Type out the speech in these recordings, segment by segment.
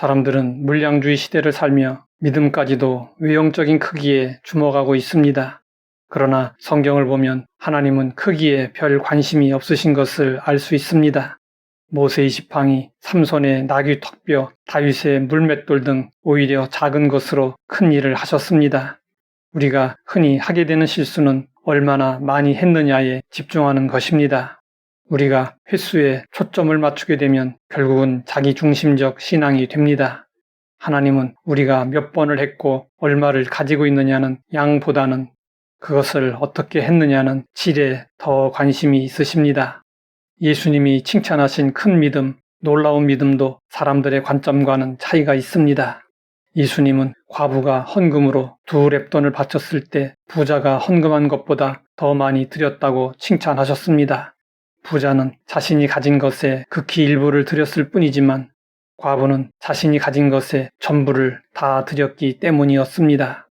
사람들은 물량주의 시대를 살며 믿음까지도 외형적인 크기에 주목하고 있습니다. 그러나 성경을 보면 하나님은 크기에 별 관심이 없으신 것을 알 수 있습니다. 모세의 지팡이, 삼손의 나귀 턱뼈, 다윗의 물맷돌 등 오히려 작은 것으로 큰 일을 하셨습니다. 우리가 흔히 하게 되는 실수는 얼마나 많이 했느냐에 집중하는 것입니다. 우리가 횟수에 초점을 맞추게 되면 결국은 자기중심적 신앙이 됩니다. 하나님은 우리가 몇 번을 했고 얼마를 가지고 있느냐는 양보다는 그것을 어떻게 했느냐는 질에 더 관심이 있으십니다. 예수님이 칭찬하신 큰 믿음, 놀라운 믿음도 사람들의 관점과는 차이가 있습니다. 예수님은 과부가 헌금으로 2렙돈을 바쳤을 때 부자가 헌금한 것보다 더 많이 드렸다고 칭찬하셨습니다. 부자는 자신이 가진 것에 극히 일부를 드렸을 뿐이지만 과부는 자신이 가진 것의 전부를 다 드렸기 때문이었습니다.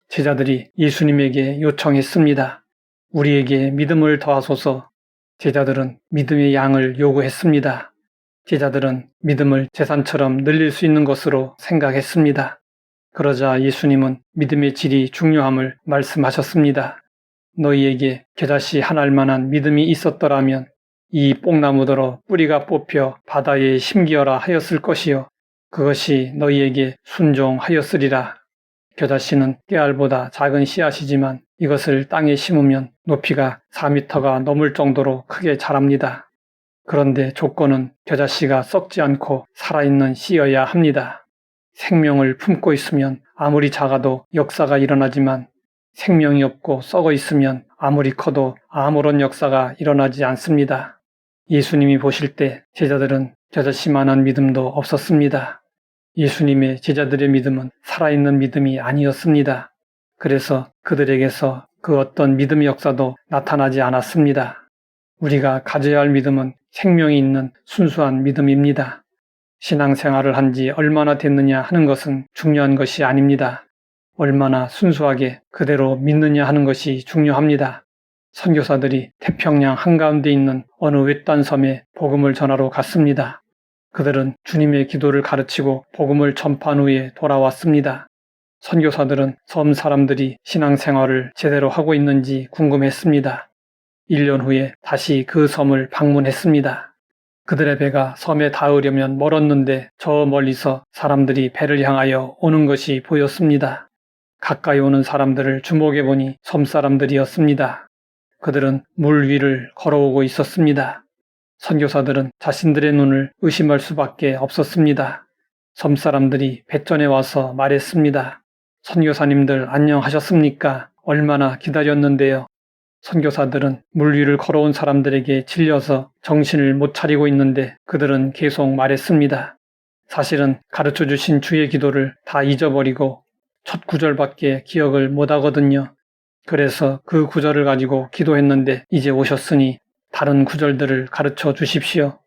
제자들이 예수님에게 요청했습니다. 우리에게 믿음을 더하소서. 제자들은 믿음의 양을 요구했습니다. 제자들은 믿음을 재산처럼 늘릴 수 있는 것으로 생각했습니다. 그러자 예수님은 믿음의 질이 중요함을 말씀하셨습니다. 너희에게 겨자씨 한 알만한 믿음이 있었더라면 이 뽕나무더러 뿌리가 뽑혀 바다에 심기어라 하였을 것이요 그것이 너희에게 순종하였으리라. 겨자씨는 깨알보다 작은 씨앗이지만 이것을 땅에 심으면 높이가 4m가 넘을 정도로 크게 자랍니다. 그런데 조건은 겨자씨가 썩지 않고 살아있는 씨여야 합니다. 생명을 품고 있으면 아무리 작아도 역사가 일어나지만 생명이 없고 썩어 있으면 아무리 커도 아무런 역사가 일어나지 않습니다. 예수님이 보실 때 제자들은 겨자씨만한 믿음도 없었습니다. 예수님의 제자들의 믿음은 살아있는 믿음이 아니었습니다. 그래서 그들에게서 그 어떤 믿음의 역사도 나타나지 않았습니다. 우리가 가져야 할 믿음은 생명이 있는 순수한 믿음입니다. 신앙생활을 한 지 얼마나 됐느냐 하는 것은 중요한 것이 아닙니다. 얼마나 순수하게 그대로 믿느냐 하는 것이 중요합니다. 선교사들이 태평양 한가운데 있는 어느 외딴 섬에 복음을 전하러 갔습니다. 그들은 주님의 기도를 가르치고 복음을 전파한 후에 돌아왔습니다. 선교사들은 섬 사람들이 신앙생활을 제대로 하고 있는지 궁금했습니다. 1년 후에 다시 그 섬을 방문했습니다. 그들의 배가 섬에 닿으려면 멀었는데 저 멀리서 사람들이 배를 향하여 오는 것이 보였습니다. 가까이 오는 사람들을 주목해보니 섬 사람들이었습니다. 그들은 물 위를 걸어오고 있었습니다. 선교사들은 자신들의 눈을 의심할 수밖에 없었습니다. 섬 사람들이 배전에 와서 말했습니다. 선교사님들 안녕하셨습니까? 얼마나 기다렸는데요. 선교사들은 물 위를 걸어온 사람들에게 질려서 정신을 못 차리고 있는데 그들은 계속 말했습니다. 사실은 가르쳐 주신 주의 기도를 다 잊어버리고 첫 구절밖에 기억을 못 하거든요. 그래서 그 구절을 가지고 기도했는데 이제 오셨으니 다른 구절들을 가르쳐 주십시오.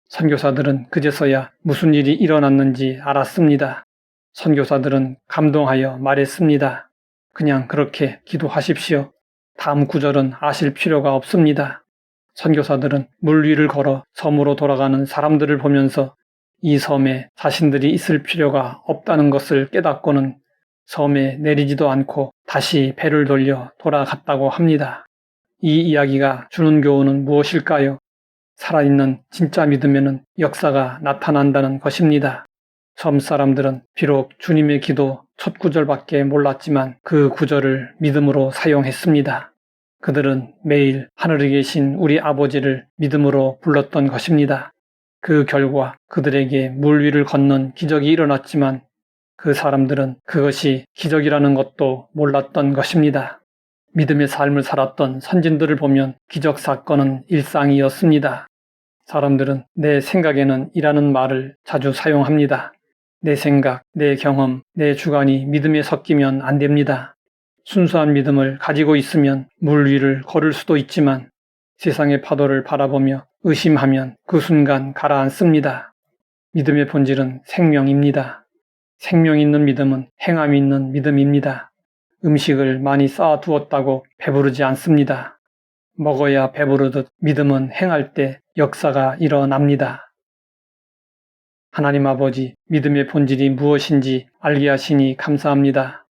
선교사들은 그제서야 무슨 일이 일어났는지 알았습니다. 선교사들은 감동하여 말했습니다. 그냥 그렇게 기도하십시오. 다음 구절은 아실 필요가 없습니다. 선교사들은 물 위를 걸어 섬으로 돌아가는 사람들을 보면서 이 섬에 자신들이 있을 필요가 없다는 것을 깨닫고는 섬에 내리지도 않고 다시 배를 돌려 돌아갔다고 합니다. 이 이야기가 주는 교훈은 무엇일까요? 살아있는 진짜 믿음에는 역사가 나타난다는 것입니다. 섬 사람들은 비록 주님의 기도 첫 구절밖에 몰랐지만 그 구절을 믿음으로 사용했습니다. 그들은 매일 하늘에 계신 우리 아버지를 믿음으로 불렀던 것입니다. 그 결과 그들에게 물 위를 걷는 기적이 일어났지만 그 사람들은 그것이 기적이라는 것도 몰랐던 것입니다. 믿음의 삶을 살았던 선진들을 보면 기적 사건은 일상이었습니다. 사람들은 내 생각에는 이라는 말을 자주 사용합니다. 내 생각, 내 경험, 내 주관이 믿음에 섞이면 안 됩니다. 순수한 믿음을 가지고 있으면 물 위를 걸을 수도 있지만 세상의 파도를 바라보며 의심하면 그 순간 가라앉습니다. 믿음의 본질은 생명입니다. 생명 있는 믿음은 행함이 있는 믿음입니다. 음식을 많이 쌓아두었다고 배부르지 않습니다. 먹어야 배부르듯 믿음은 행할 때 역사가 일어납니다. 하나님 아버지, 믿음의 본질이 무엇인지 알게 하시니 감사합니다.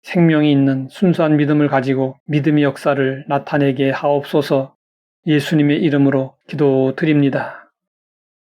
생명이 있는 순수한 믿음을 가지고 믿음의 역사를 나타내게 하옵소서. 예수님의 이름으로 기도드립니다.